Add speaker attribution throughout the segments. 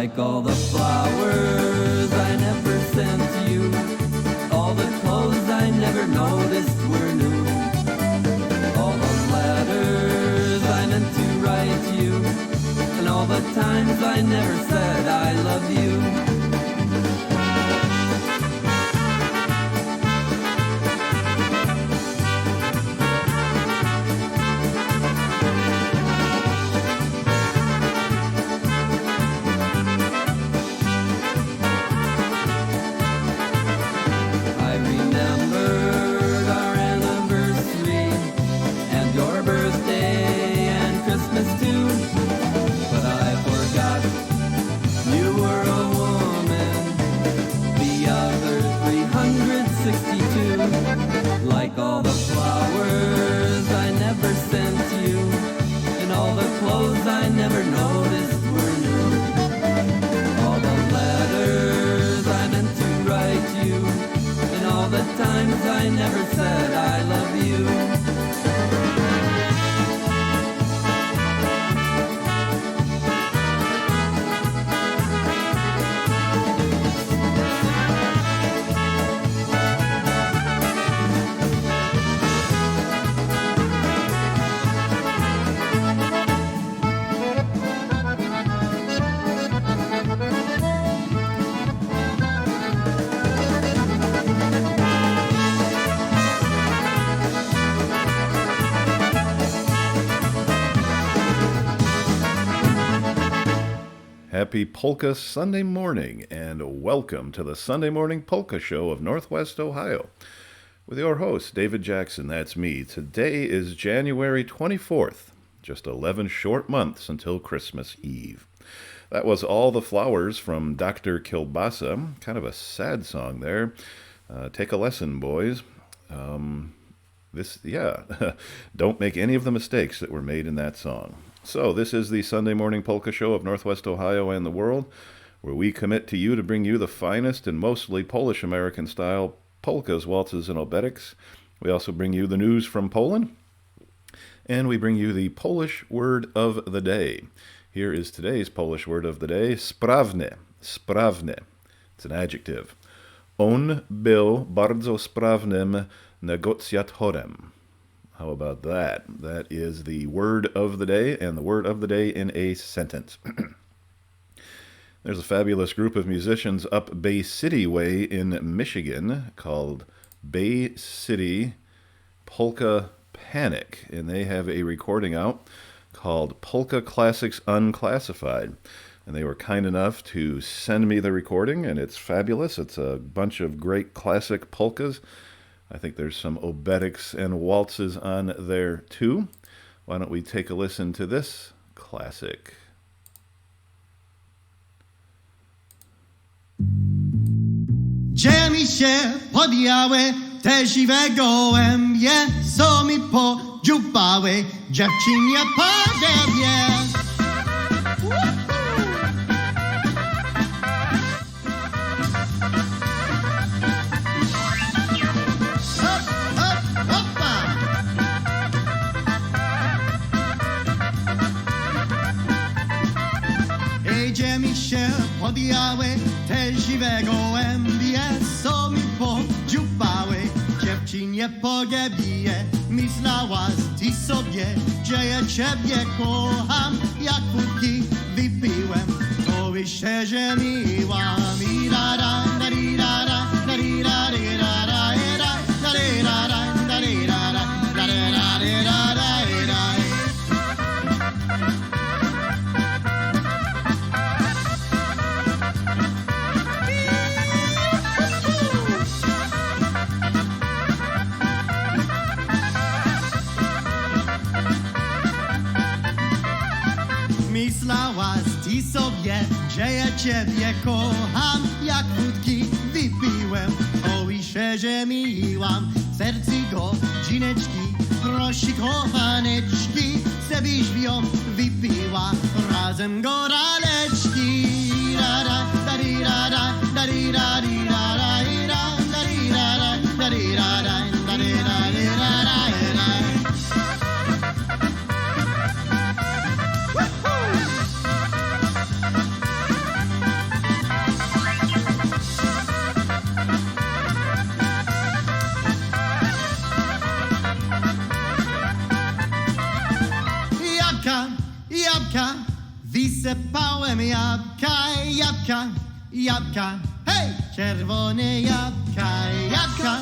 Speaker 1: Like all the flowers I never sent to you, all the clothes I never noticed were new, all the letters I meant to write to you, and all the times I never said I love you. Like all the flowers I never sent to you, and all the clothes I never noticed were new, all the letters I meant to write to you, and all the times I never said I love you.
Speaker 2: Happy Polka Sunday morning, and welcome to the Sunday Morning Polka Show of Northwest Ohio. With your host, David Jackson, that's me. Today is January 24th, just 11 short months until Christmas Eve. That was All the Flowers from Dr. Kilbasa, kind of a sad song there. Take a lesson, boys. Don't make any of the mistakes that were made in that song. So this is the Sunday Morning Polka Show of Northwest Ohio and the world, where we commit to you to bring you the finest and mostly Polish-American style polkas, waltzes, and obetics. We also bring you the news from Poland, and we bring you the Polish word of the day. Here is today's Polish word of the day, sprawny. Sprawny. It's an adjective. On był bardzo sprawnym negocjatorem. How about that? That is the word of the day, and the word of the day in a sentence. There's a fabulous group of musicians up Bay City way in Michigan called Bay City Polka Panic, and they have a recording out called Polka Classics Unclassified. And they were kind enough to send me the recording, and it's fabulous. It's a bunch of great classic polkas. I think there's some obetics and waltzes on there too. Why don't we take a listen to this classic?
Speaker 3: Gdzie mi się podjały te siwe gołębie, co mi podziupały dziewczynie podobie. Gdzie mi się podjały te siwe gołębie, co mi podziupały dziewczynie pogebije. Myślałaś ty sobie, że ja ciebie kocham, jak póki wypiłem, to by się żeniłam. I da da da di da da da di da di da da da di da da da di da da da di da di da da. Myślałaś ty sobie, że ja ciebie kocham, jak wódki wypiłem, o i się żeniłam. Serce godzineczki, prosi kochaneczki, żebyś w ją wypiła razem goraleczki. Da da da di da da da di da di da da da di da da da di da da da di da di da da. jabłka, wysypałem jabłka, jabłka, jabłka, hej! Czerwone jabłka, jabłka,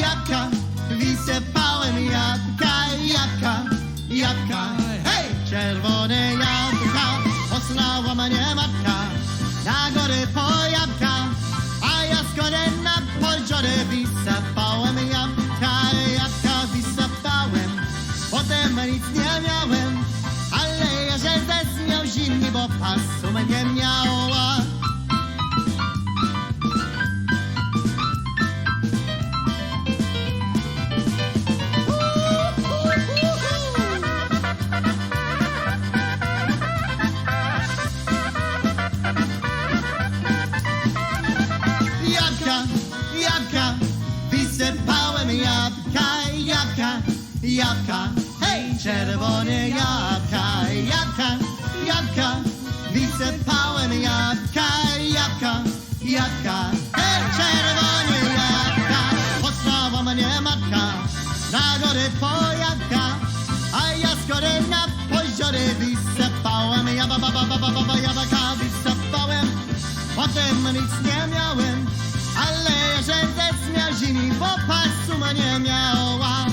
Speaker 3: jabłka, wysypałem jabłka, jabłka, jabłka, hej! Czerwone jabłka, posłała mnie matka na górę po jabłka, a ja z kolei na podziorę wysypałem jabłka, jabłka wysypałem, potem nic nie miałem, ale ja że miał zimny, bo pasu mnie miała. Wysypałem jabłka, jabłka, jabłka, hej! Czerwone jabłka, jabłka, jabłka, wysypałem jabłka, jabłka, jabłka, hej! Czerwone jabłka, posłała mnie matka na górę po jabłka, a ja z góry na poziorę wysypałem jabłka, wysypałem, potem nic nie miałem, ale że też miał zimny, bo pasu mnie miała.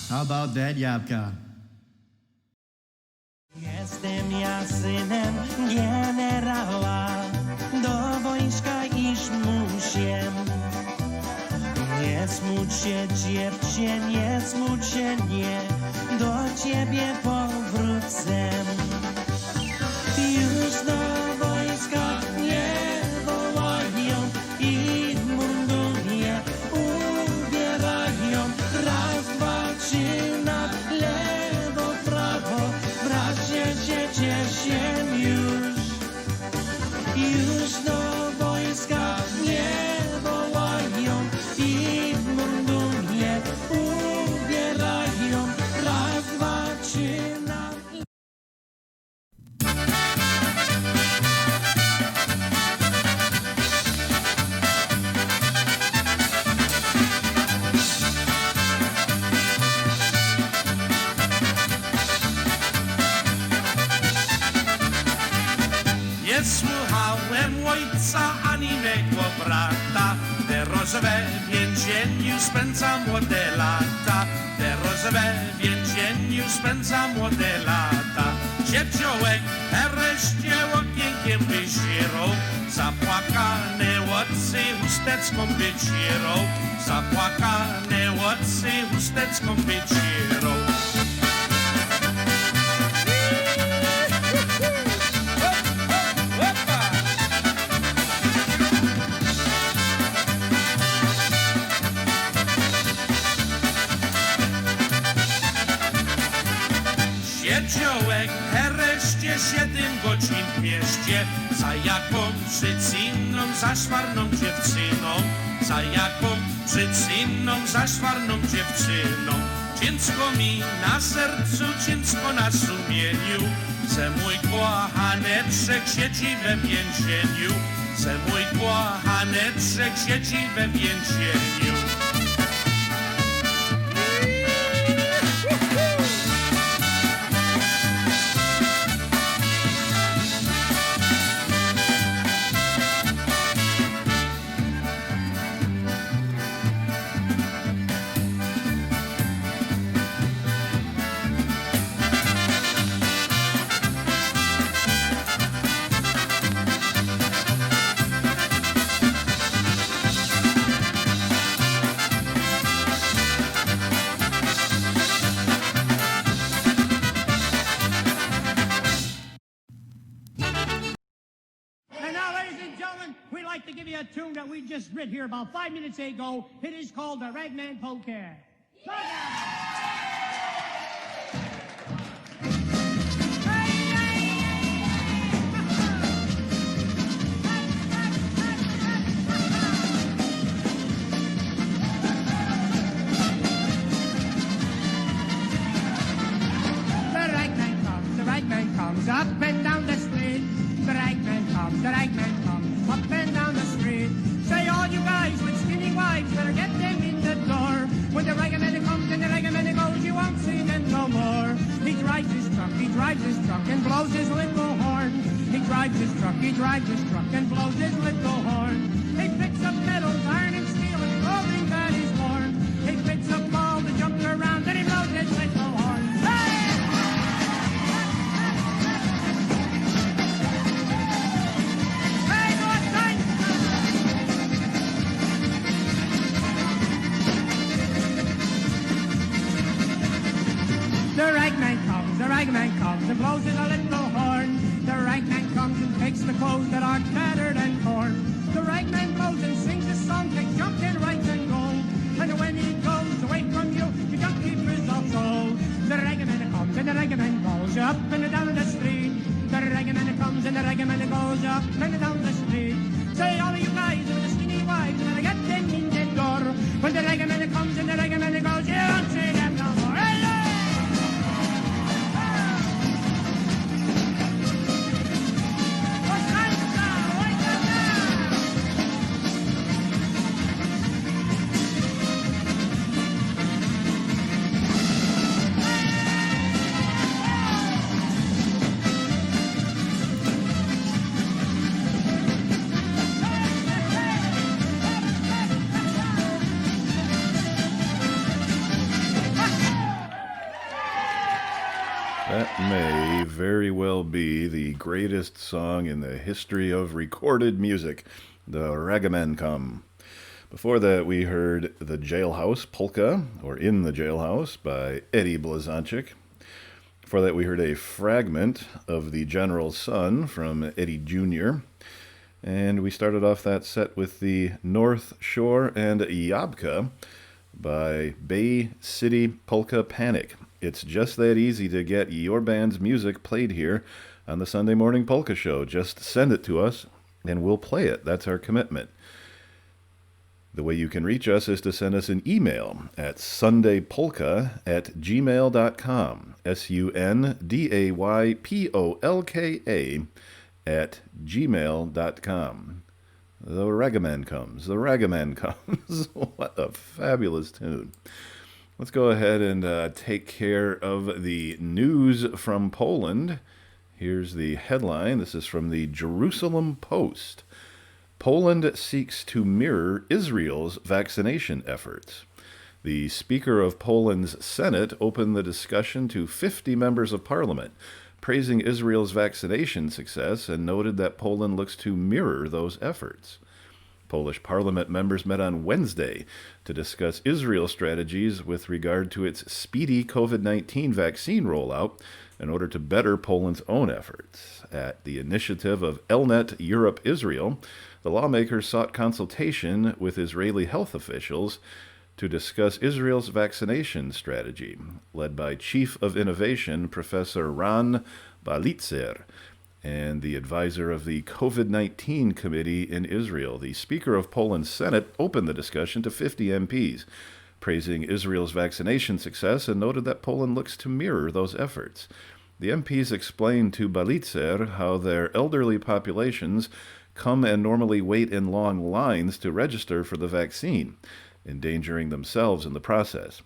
Speaker 3: How about that, jabłka?
Speaker 4: Jestem ja synem generała, do wojska iść muszę. Nie smuć się, dziewczę, nie smuć się, nie, do ciebie powrócę. Już do wojska nie wołają i w mundurie ubierają. Raz, dwa, trzy, na lewo, prawo, bracie się cieszę już. Już do wojska nie wołają i w mundurie ubierają. Raz, dwa, trzy, na
Speaker 5: Nie słuchałem ojca ani mego brata, teraz we więzieniu spędzam młode lata, teraz we więzieniu spędzam młode lata. Dziewciołek nareszcie okienkiem wyzierał, zapłakane oczy chusteczką wycierał, zapłakane oczy chusteczką wycierał. Dziewciołek hereszcie 7 godzin w mieście, za jaką przyczyną, za szwarną dziewczyną, za jaką przyczyną, za szwarną dziewczyną. Ciężko mi na sercu, ciężko na sumieniu, że mój kochaneczek siedzi we więzieniu, że mój kochaneczek siedzi we więzieniu.
Speaker 6: We'd like to give you a tune that we just writ here about 5 minutes ago. It is called the Ragman Polka. drives his truck and blows his little horn. He picks up metals, iron and steel, and clothing that is worn. He picks up balls and jumps around, and he blows his little horn. Hey! Hey, good time! The ragman comes and blows his little horn. The ragman comes and takes the clothes that are tattered and torn. The ragman blows and sings a song, takes jump in right and gold. And when he goes away from you, you don't keep results old. The ragman comes and the ragman goes up and down the street. The ragman comes and the ragman goes up and down the street. Say all of you guys with the skinny wives and I get them in the door. When the ragman comes and the ragman goes, you don't see them no more. Hey, hey!
Speaker 2: That may very well be the greatest song in the history of recorded music, the Ragaman Come. Before that, we heard The Jailhouse Polka, or In the Jailhouse, by Eddie Blazonczyk. Before that, we heard a fragment of The General's Son from Eddie Jr., and we started off that set with the North Shore and Yabka by Bay City Polka Panic. It's just that easy to get your band's music played here on the Sunday Morning Polka Show. Just send it to us, and we'll play it. That's our commitment. The way you can reach us is to send us an email at sundaypolka@gmail.com, sundaypolka@gmail.com. The Ragaman comes. The Ragaman comes. What a fabulous tune. Let's go ahead and take care of the news from Poland. Here's the headline. This is from the Jerusalem Post. Poland seeks to mirror Israel's vaccination efforts. The Speaker of Poland's Senate opened the discussion to 50 members of parliament, praising Israel's vaccination success and noted that Poland looks to mirror those efforts. Polish parliament members met on Wednesday to discuss Israel's strategies with regard to its speedy COVID-19 vaccine rollout in order to better Poland's own efforts. At the initiative of Elnet Europe Israel, the lawmakers sought consultation with Israeli health officials to discuss Israel's vaccination strategy, led by Chief of Innovation Professor Ran Balitzer, and the advisor of the COVID-19 committee in Israel. The Speaker of Poland's Senate opened the discussion to 50 MPs, praising Israel's vaccination success and noted that Poland looks to mirror those efforts. The MPs explained to Balitzer how their elderly populations come and normally wait in long lines to register for the vaccine, endangering themselves in the process.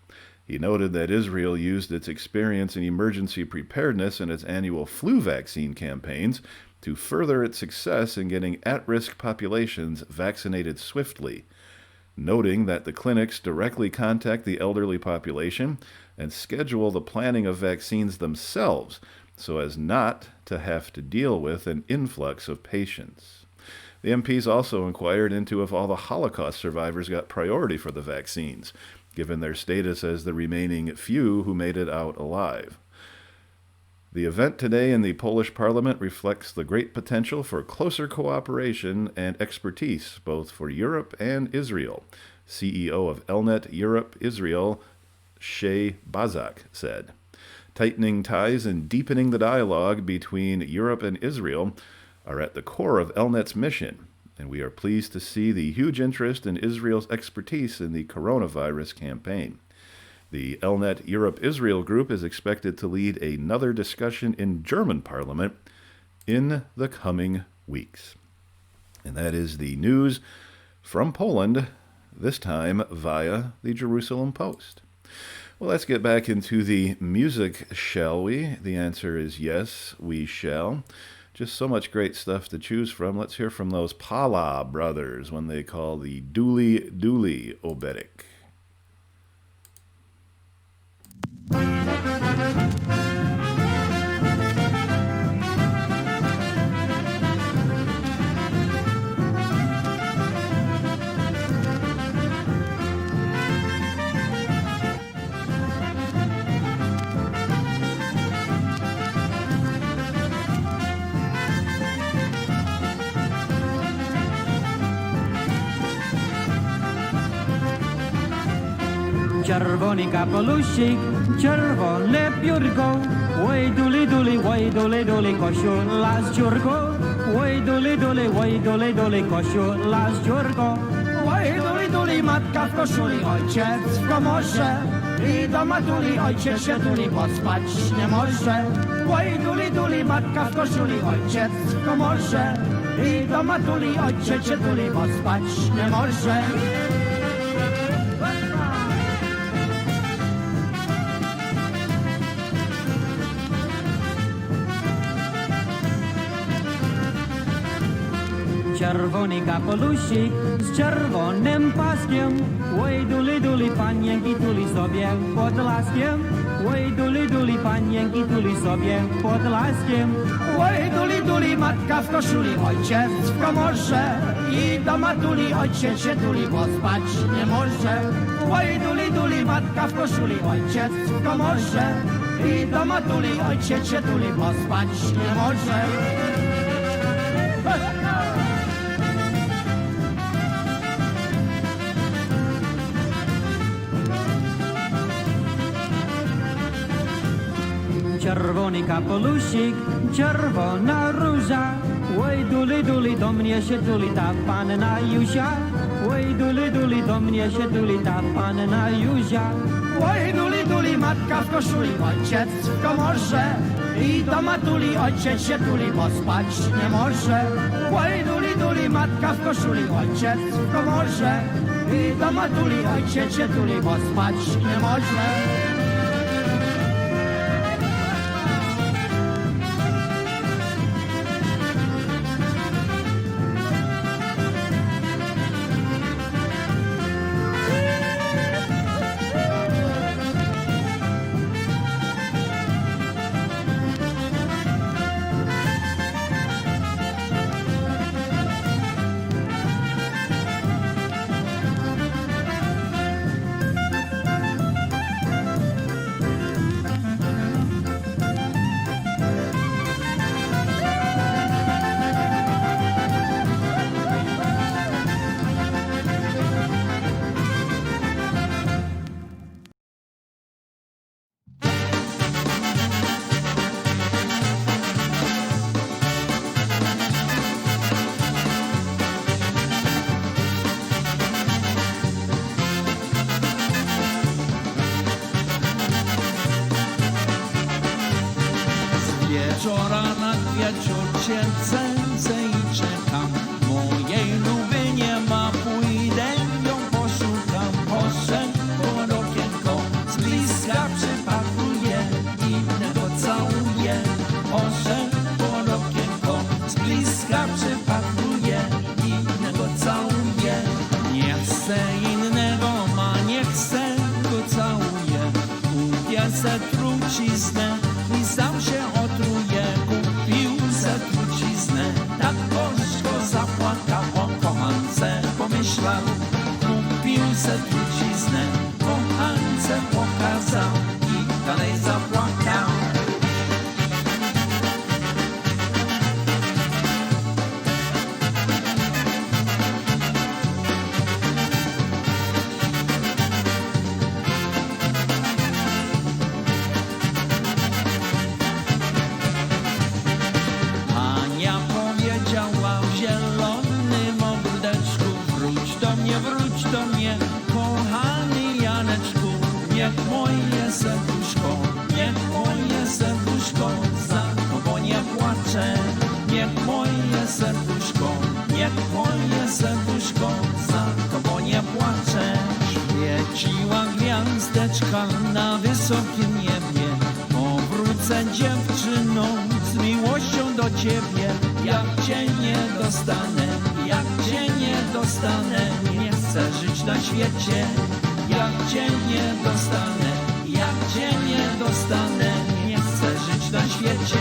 Speaker 2: He noted that Israel used its experience in emergency preparedness in its annual flu vaccine campaigns to further its success in getting at-risk populations vaccinated swiftly, noting that the clinics directly contact the elderly population and schedule the planning of vaccines themselves so as not to have to deal with an influx of patients. The MPs also inquired into if all the Holocaust survivors got priority for the vaccines, given their status as the remaining few who made it out alive. The event today in the Polish Parliament reflects the great potential for closer cooperation and expertise, both for Europe and Israel, CEO of Elnet Europe Israel, Shea Bazak, said. Tightening ties and deepening the dialogue between Europe and Israel are at the core of Elnet's mission, and we are pleased to see the huge interest in Israel's expertise in the coronavirus campaign. The Elnet Europe Israel group is expected to lead another discussion in German Parliament in the coming weeks. And that is the news from Poland, this time via the Jerusalem Post. Well, let's get back into the music, shall we? The answer is yes, we shall. Just so much great stuff to choose from. Let's hear from those Pala brothers when they call the Dooley Dooley Oberek.
Speaker 7: Czerwony kapelusik, czerwone piórko, oj duli duli koszula z dziurką, oj duli koszula z dziurką, oj duli matka w koszuli, ojciec w komorze i do matuli ojciec się tuli, bo spać nie może. Oj duli matka w koszuli, ojciec w komorze i do matuli ojciec się tuli, bo spać nie może. Czerwony kapelusik z czerwonym paskiem, oj duli panienki tuli sobie pod laskiem, oj duli panienki tuli sobie pod laskiem, oj duli matka w koszuli, ojciec w komorze i do matuli ojciec się tuli, bo spać nie może. Oj duli matka w koszuli, ojciec w komorze i do matuli ojciec się tuli, bo spać nie może. Czerwony kapelusik, czerwona róża, oj duli do mnie się tuli ta panna Józia, oj duli do mnie się tuli ta panna Józia, oj duli matka w koszuli, ojciec w komorze i do matuli ojciec się tuli, bo spać nie może. Oj duli matka w koszuli, ojciec w komorze i do matuli ojciec się tuli, bo spać nie może.
Speaker 4: Wieczora na wieczór cię cędzę i czekam. Mojej luby nie ma, pójdę ją poszukam. Poszedł pod okienko, z bliska przypatruję, innego całuję. Poszedł pod okienko, z bliska przypatruję, innego całuję. Nie chcę innego ma, nie chcę go całuję. Kupię se truciznę i sam się otruje. Kupił se truciznę, tak gorzko zapłakał. O kochance pomyślał, kupił se truciznę, kochance pokazał i dalej zapłakał. Wróć do mnie, kochany Janeczku, niech moje serduszko, niech moje serduszko za tobą nie płacze. Niech moje serduszko, niech moje serduszko za tobą nie płacze. Świeciła gwiazdeczka na wysokim niebie, powrócę dziewczyną z miłością do ciebie. Jak cię nie dostanę, jak cię nie dostanę, nie chcę żyć na świecie. Jak cię nie dostanę, jak cię nie dostanę, nie chcę żyć na świecie.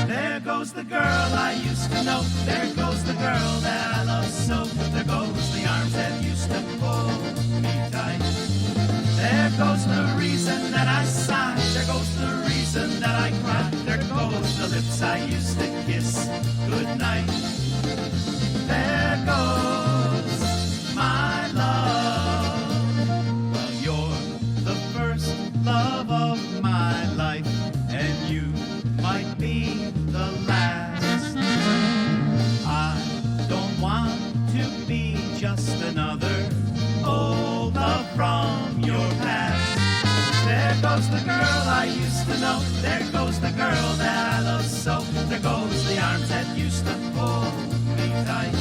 Speaker 5: There goes the girl I used to know. There goes the girl that I love so. There goes the arms that used to pull me tight. There goes the reason that I sigh. There goes the reason that I cry. There goes the lips I used to kiss goodnight. There goes my love. Well, you're the first love of my life, and you might be the last. I don't want to be just another old love from your past. There goes the girl I used to know. There goes the girl that I love so. There goes the arms that used to pull me tight.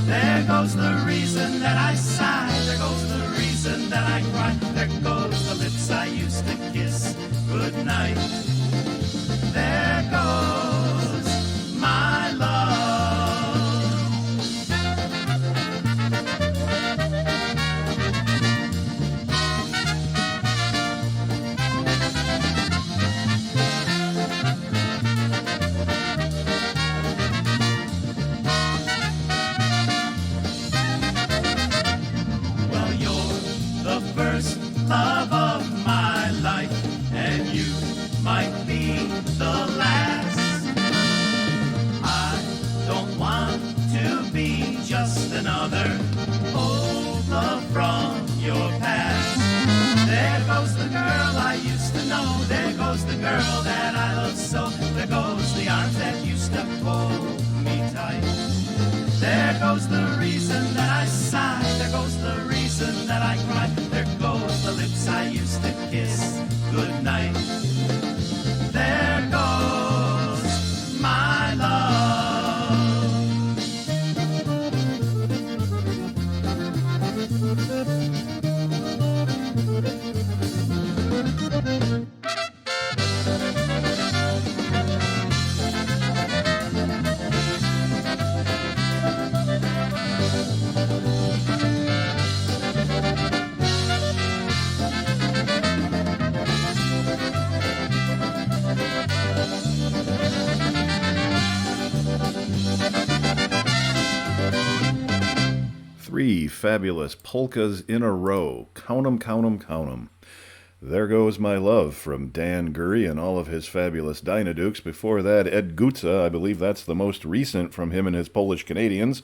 Speaker 5: There goes the reason that I sigh. There goes the reason that I cry. There goes the lips I used to kiss goodnight. There goes my love. Well, you're the first love of my life, and you might be the last. I don't want to be just another old love from your past. There goes the girl I used to know. There goes the girl that I love so. There goes the arms that used to pull me tight. There goes the reason that I sigh. There goes the reason that I cry. There goes the lips I used to kiss goodnight. There goes my love.
Speaker 2: Three fabulous polkas in a row. Count 'em, count 'em, count 'em. There Goes My Love from Dan Gurry and all of his fabulous Dynadukes. Before that, Ed Gutza, I believe that's the most recent from him and his Polish Canadians.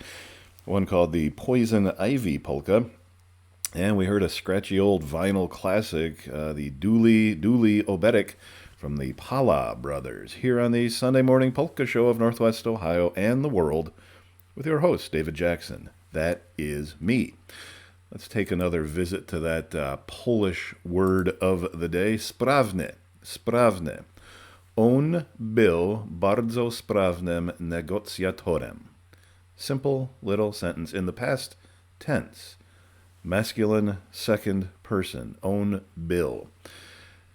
Speaker 2: One called the Poison Ivy Polka. And we heard a scratchy old vinyl classic, the Dooley Obetic from the Pala Brothers, here on the Sunday Morning Polka Show of Northwest Ohio and the world, with your host, David Jackson. That is me. Let's take another visit to that Polish word of the day, sprawne. Sprawne. On był bardzo sprawnym negocjatorem. Simple little sentence in the past tense. Masculine second person. On był.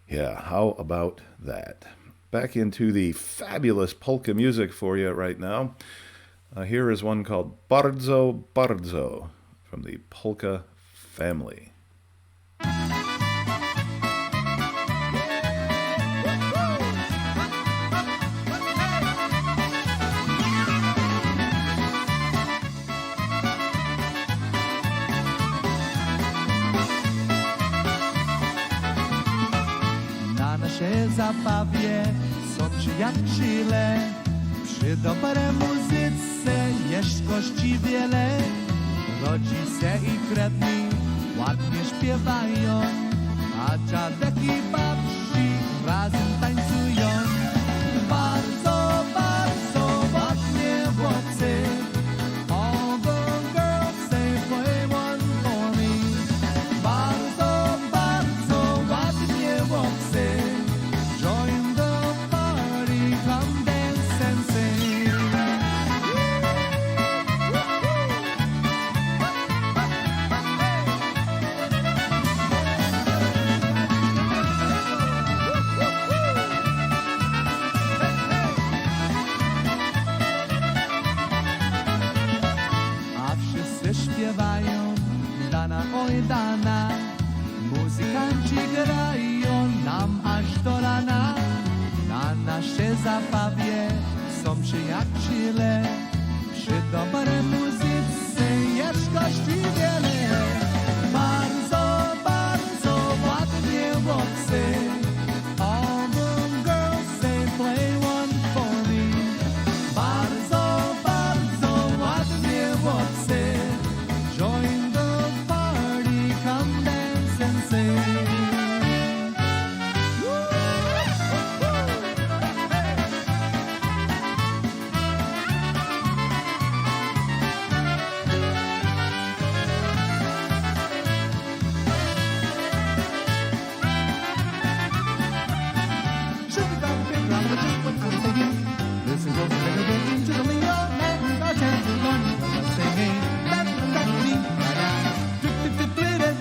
Speaker 2: Yeah, how about that? back into the fabulous polka music for you right now. Here is one called Bardzo, Bardzo from the Polka family.
Speaker 5: Na naszej zabawie są przyjaciele, przy dobrej muzyce jest gości wiele. Rodzice i krewni ładnie śpiewają, a dziadek i babci razem tańcują. Bardzo, bardzo ładnie chłopcy. All the girls say play one for me. Bardzo, bardzo ładnie chłopcy. Join the party, come dance and sing. A wszyscy śpiewają dana, oj dana. Muzykanci grają nam aż do rana. Na naszej zabawie są przyjaciele, przy dobrej muzyce jest gości wiele. Bardzo, bardzo ładnie chłopcy. All the girls say play one for me. Bardzo, bardzo ładnie chłopcy. Join the party, come dance and sing. Listen to the reggae to the Leo, and our chance is on. Singing, that me, skip it,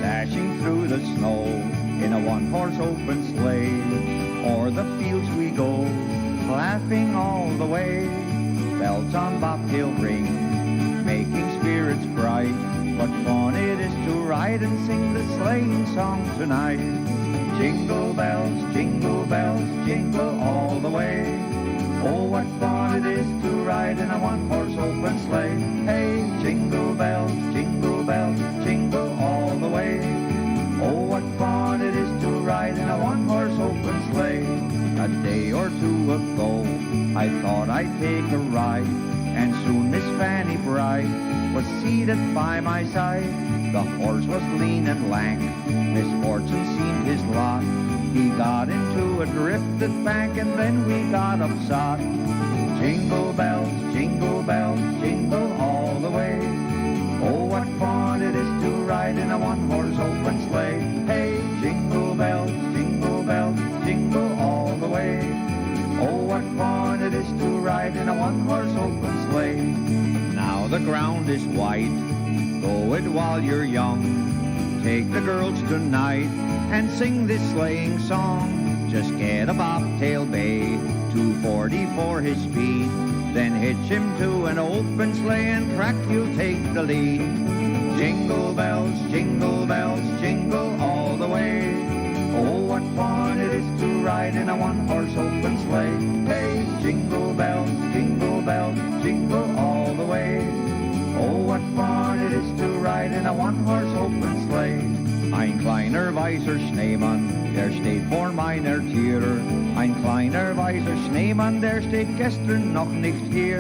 Speaker 8: Dashing through the snow in a one-horse open sleigh. O'er the fields we go, laughing all the way. Bells on bobtail ring, making spirits bright. What fun it is to ride and sing the sleighing song tonight. Jingle bells, jingle all the way. Oh, what fun it is to ride in a one-horse open sleigh. Hey, jingle bells, jingle all the way. Oh, what fun it is to ride in a one-horse open sleigh. A day or two ago, I thought I'd take a ride, and soon Miss Fanny Bright was seated by my side. The horse was lean and lank, misfortune seemed his lot. He got into a drifted bank, and then we got upsot. Jingle bells, jingle all the way. Oh, what fun it is to ride in a one-horse open sleigh. Hey, jingle bells, jingle all the way. Oh, what fun it is to ride in a one-horse open sleigh. Now the ground is white, go it while you're young. Take the girls tonight and sing this sleighing song. Just get a bobtail bay, 240 for his speed. Then hitch him to an open sleigh and crack you'll take the lead. Jingle bells, jingle all the way. Oh, what fun it is to ride in a one-horse open sleigh. Hey, jingle bells, jingle all the way. Oh, what fun it is to ride in a one-horse open sleigh. Ein kleiner weißer Schneemann, der steht vor meiner Tür. Ein kleiner weißer Schneemann, der steht gestern noch nicht hier.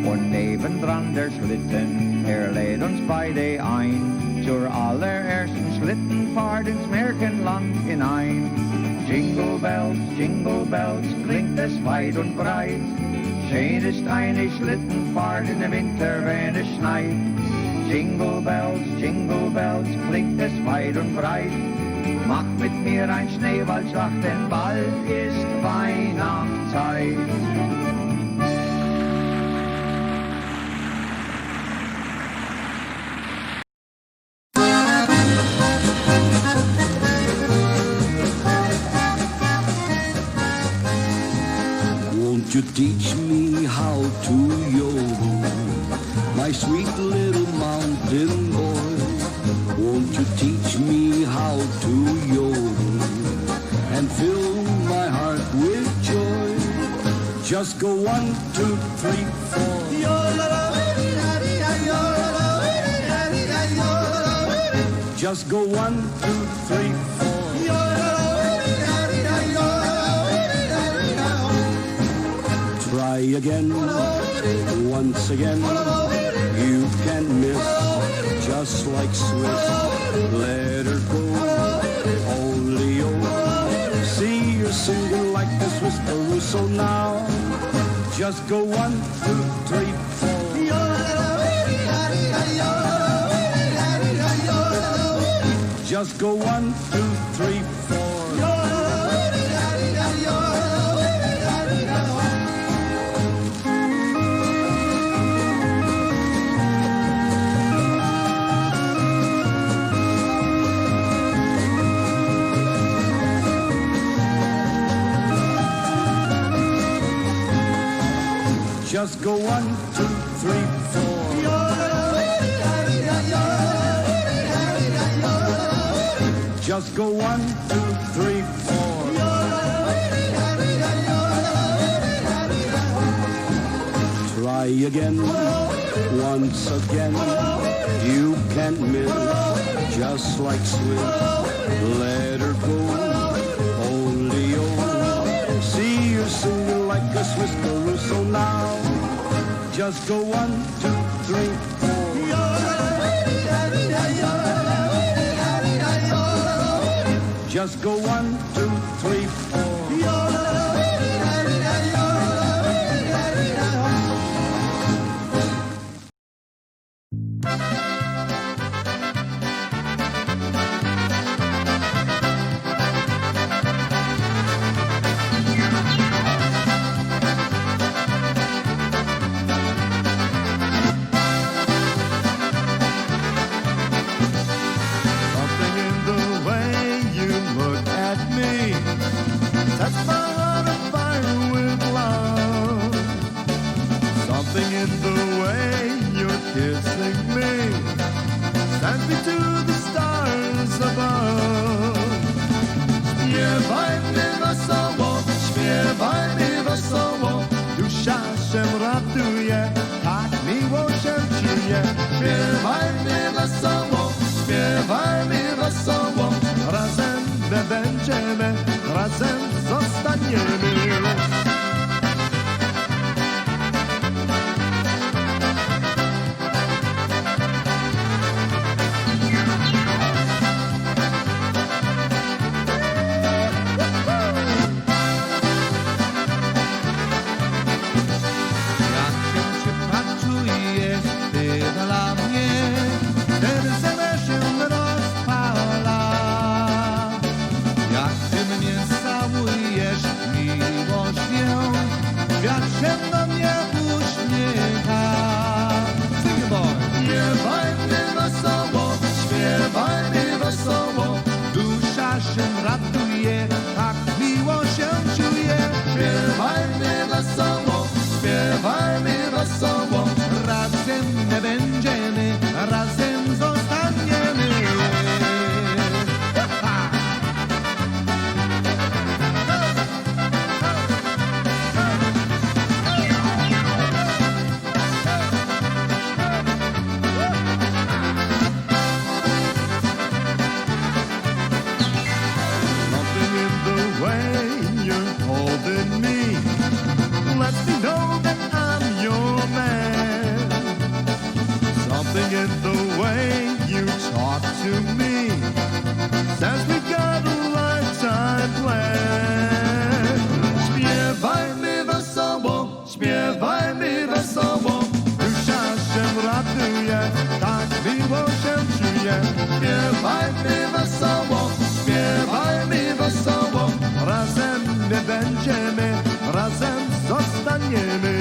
Speaker 8: Und nebendran der Schlitten, lädt uns beide ein zur allerersten Schlittenfahrt ins Märchenland hinein. Jingle bells, klingt es weit und breit. Schön ist eine Schlittenfahrt in der Winter, wenn es schneit. Jingle bells, klingt es weit und breit. Mach mit mir ein Schneeballschlag, denn bald ist Weihnachtszeit.
Speaker 9: Won't you teach me how to yodel, my sweet little mountain boy? Won't you teach me how to yodel and fill my heart with joy? Just go 1, 2, 3, 4. Just go 1, 2, 3, 4. Try again, once again, you can miss, just like Swiss. Let her go, only oh. See, you're singing like the Swiss Caruso now. Just go 1, 2, 3, 4. Just go 1, 2, 3, 4. Just go 1, 2, 3, 4. Just go 1, 2, 3, 4. Try again, once again, you can't miss, just like Swiss. Let her go, only oh. See, you're singing like a Swiss Caruso now. Just go 1, 2, 3, 4. Just go 1, 2, 3, 4.
Speaker 3: Something in the way you look at me sets my heart afire with love. Something in the way you're kissing me sends me to the stars above. Śpiewaj mi wesoło, dusza się raduje, tak miło się czuje. Śpiewaj mi wesoło, razem będziemy, razem zostaniemy. Jak się przypatrujesz ty dla mnie, wtedy serce się rozpala. Jak ty mnie całujesz miłością, świat się do mnie uśmiecha. Sing it, boy. Śpiewaj mi wesoło, dusza się raduje, tak miło się czuje. Śpiewaj mi wesoło, razem my będziemy, razem zostaniemy. Something in the way you're holding me lets me know that I'm your man. Something in the way you talk to me says we got a lifetime plan. Śpiewaj mi wesoło, śpiewaj Śpiewaj mi wesoło, śpiewaj mi wesoło. Razem nie będziemy, razem zostaniemy.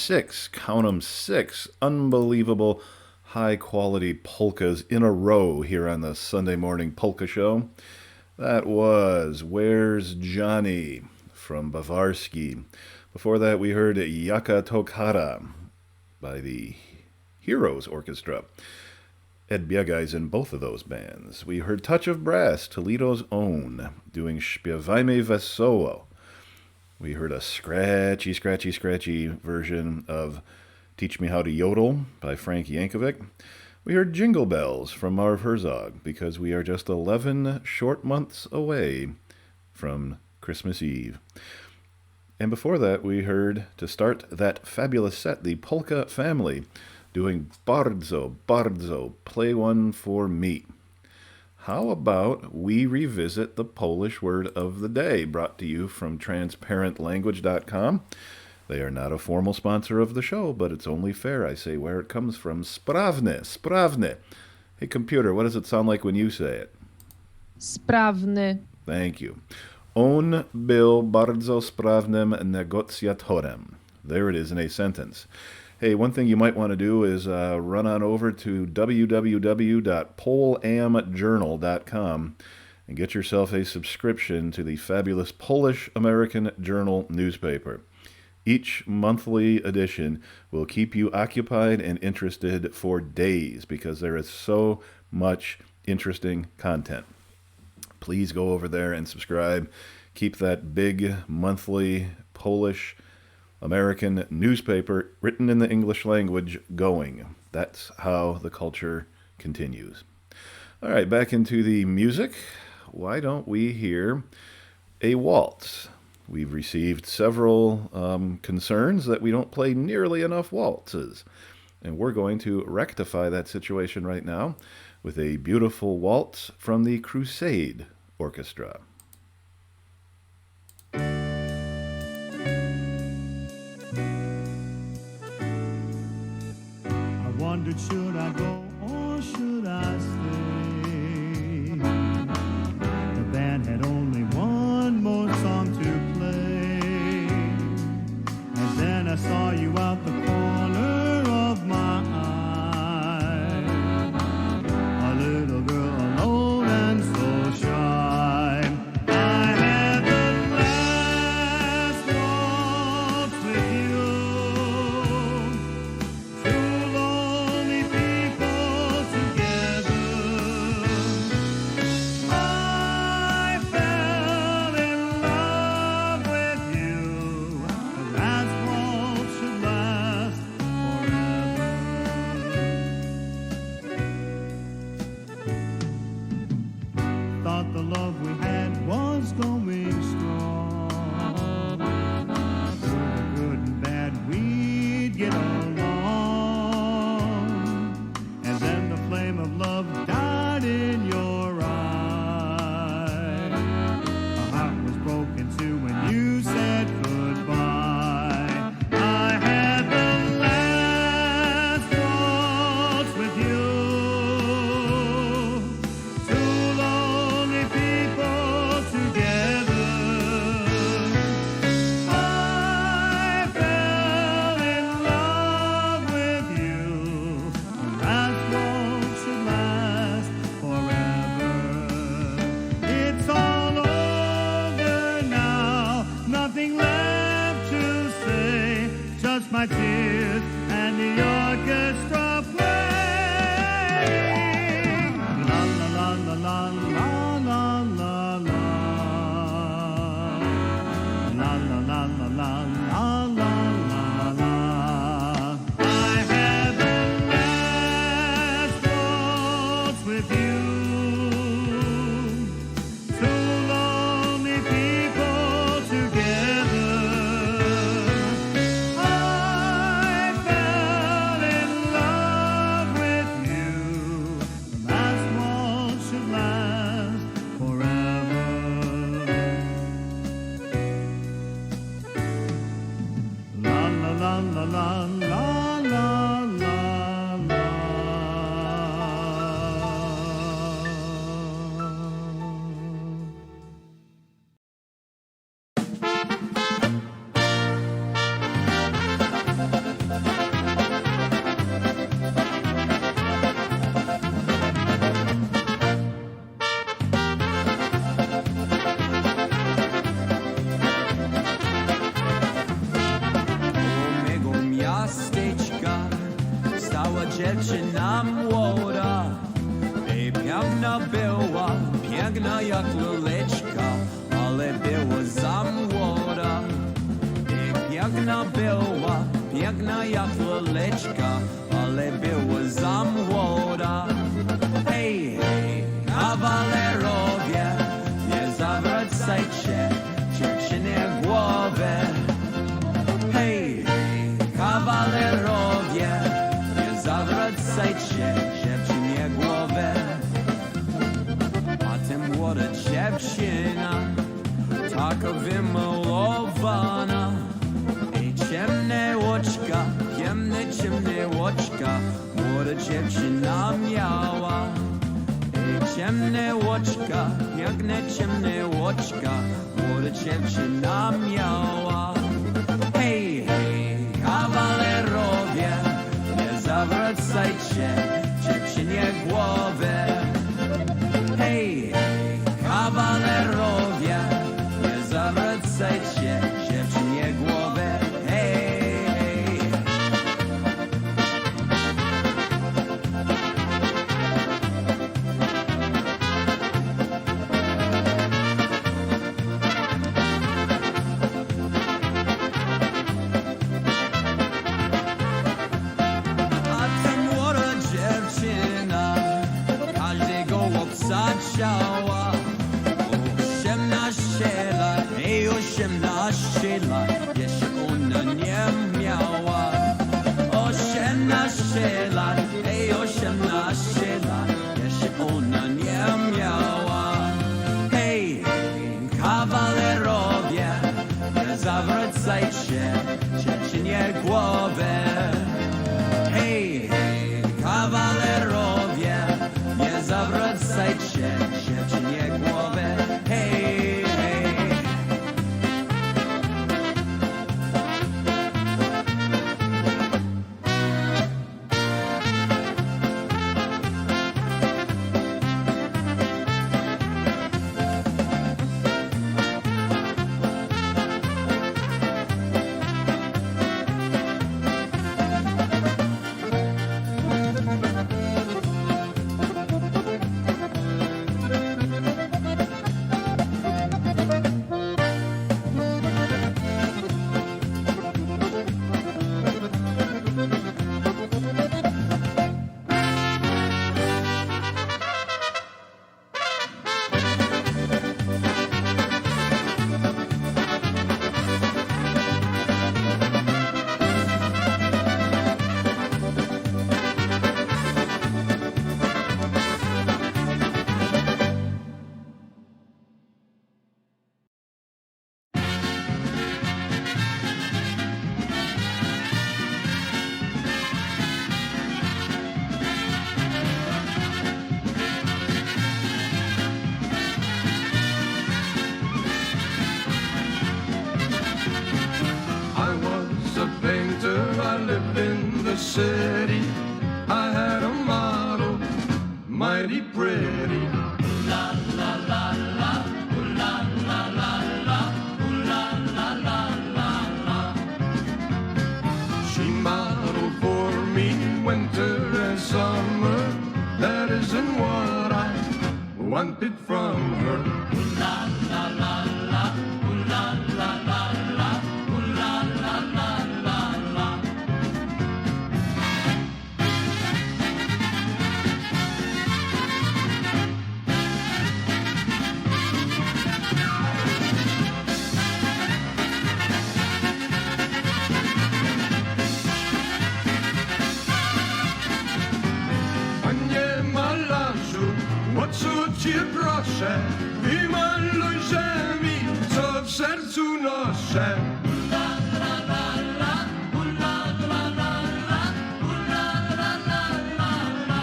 Speaker 2: 6, count 'em 6, unbelievable high-quality polkas in a row here on the Sunday Morning Polka Show. That was Where's Johnny from Bawarski. Before that, we heard Jaka Tokara by the Heroes Orchestra. Ed Biegai's in both of those bands. We heard Touch of Brass, Toledo's own, doing Śpiewajmy Wesoło. We heard a scratchy version of Teach Me How to Yodel by Frank Yankovic. We heard Jingle Bells from Marv Herzog, because we are just 11 short months away from Christmas Eve. And before that, we heard, to start that fabulous set, the Polka Family, doing Bardzo, Bardzo, Play One for Me. How about we revisit the Polish word of the day, brought to you from transparentlanguage.com. They are not a formal sponsor of the show, but it's only fair I say where it comes from. Sprawne, sprawne. Hey, computer, what does it sound like when you say it?
Speaker 10: Sprawny.
Speaker 2: Thank you. On był bardzo sprawnym negocjatorem. There it is in a sentence. Hey, one thing you might want to do is run on over to www.polamjournal.com and get yourself a subscription to the fabulous Polish American Journal newspaper. Each monthly edition will keep you occupied and interested for days because there is so much interesting content. Please go over there and subscribe. Keep that big monthly Polish American newspaper written in the English language going. That's how the culture continues. All right, back into the music. Why don't we hear a waltz? We've received several concerns that we don't play nearly enough waltzes. And we're going to rectify that situation right now with a beautiful waltz from the Crusade Orchestra.
Speaker 3: I wondered, should I go or should I stay? The band had only one more song to play, and then I saw you out the corner of my eye, a little girl alone and so shy. I had the last waltz with you. Two lonely people together. I fell in love with you. The last waltz should last forever. Thought the love we had was going strong. Through the good and bad, we'd get along. And then the flame of love died in your eye. My heart was broken too when you said goodbye. I had the last waltz with you. Two lonely people together. I fell in love with you. The last waltz should last forever. It's all over now, nothing left to say, just my tears and the orchestra playing. La la la la la la la la la. La la la la la la la la. I had the last waltz with you. Two lonely people together. I fell in love with you. The last waltz should last forever. La la la la la la la la la.
Speaker 4: dziewczyna młoda i piękna była, piękna jak luleczka, ale była za młoda. I piękna była, piękna jak luleczka, ale była za młoda. Hej, hej, kawalerowie, nie zawracajcie dziewczynie głowy. Hej, hej, kawalerowie, nie zawracajcie dziewczynie głowy. A ta młoda dziewczyna, taka wymalowana, i ciemne oczka, ciemne oczka, młoda dziewczyna miała. I ciemne oczka, piękne ciemne oczka, młoda dziewczyna miała. Hej, hej, kawalerowie, nie zawracajcie dziewczynie głowy. Hej, hej, kawalerowie, nie zawracajcie dziewczynie głowy. Hej, hej. Ciała. 18 lat, ej, 18 lat, jeszcze ona nie miała. 18 lat, ej, 18 lat, jeszcze ona nie miała. Hej, kawalerowie, nie zawracajcie dziewczynie głowy. Hej, kawalerowie, nie zawracajcie dziewczynie głowy. Hej, hej.
Speaker 11: City, I had a model, mighty pretty. Ooh la la la la, ooh la la la la, ooh la la la la la. She modeled for me winter and summer. That isn't what I wanted from her. Ooh la la la la, ooh la la la la, ooh la la la la la. O co cię proszę, wymaluj mi, co w sercu noszę. La la la la, la la la la, la la la la la.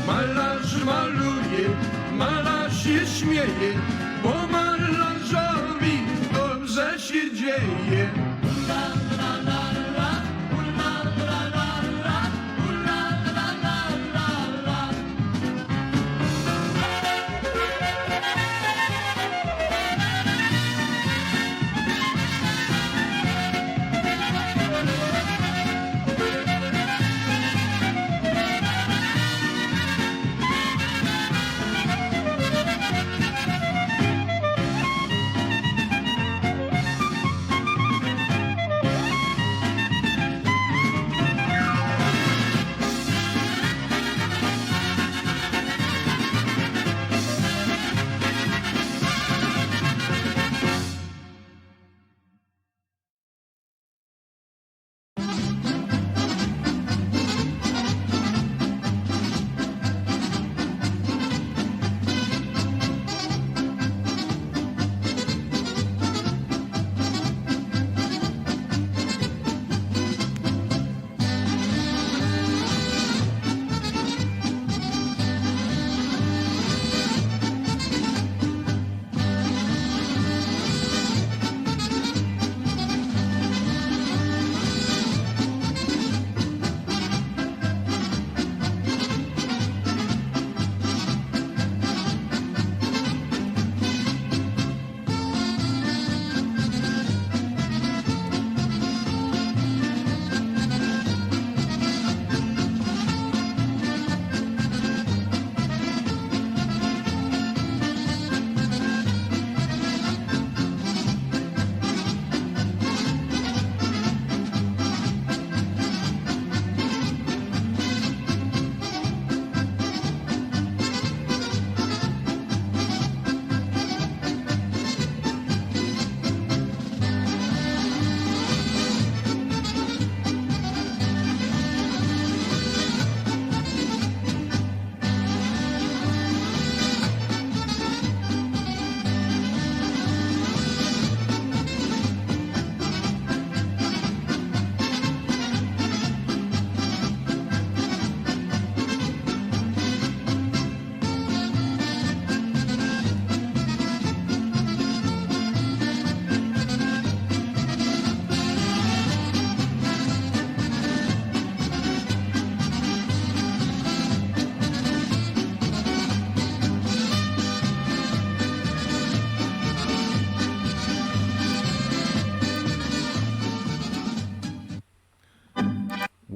Speaker 11: Malarz maluje, malarz się śmieje, bo malarzowi dobrze się dzieje. La la la la, la la la la, la la la la la.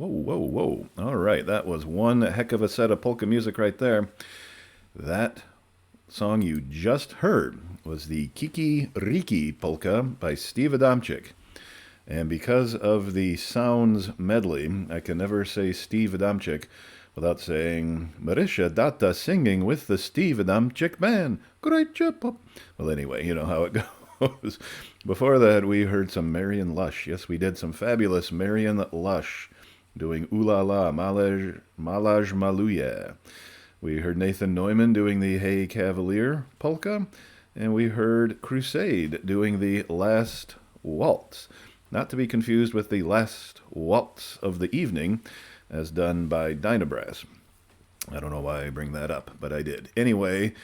Speaker 2: Whoa, whoa, whoa. All right, that was one heck of a set of polka music right there. That song you just heard was the Kiki Riki polka by Steve Adamczyk. And because of the sounds medley, I can never say Steve Adamczyk without saying Marisha Data singing with the Steve Adamczyk band. Great job. Well, anyway, you know how it goes. Before that, we heard some Marion Lush. Yes, we did some fabulous Marion Lush doing Ooh La La, Malaj Maluya. We heard Nathan Neumann doing the Hey Cavalier polka. And we heard Crusade doing the Last Waltz. Not to be confused with the Last Waltz of the Evening, as done by Dynabrass. I don't know why I bring that up, but I did. Anyway,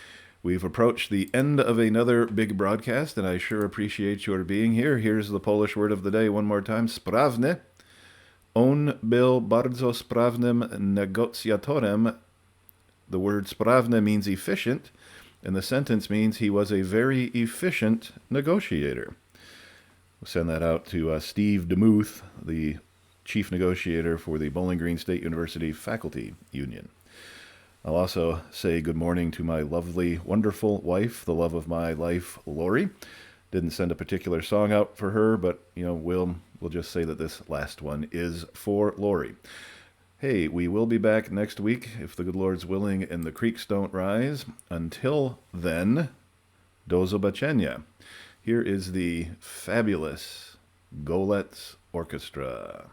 Speaker 2: we've approached the end of another big broadcast, and I sure appreciate your being here. Here's the Polish word of the day one more time. Sprawny. On był bardzo sprawnym negocjatorem. The word sprawny means efficient, and the sentence means he was a very efficient negotiator. We'll send that out to Steve DeMuth, the chief negotiator for the Bowling Green State University Faculty Union. I'll also say good morning to my lovely, wonderful wife, the love of my life, Lori. Didn't send a particular song out for her, but we'll just say that this last one is for Lori. Hey, we will be back next week if the good Lord's willing and the creeks don't rise. Until then, do zobaczenia. Here is the fabulous Golets Orchestra.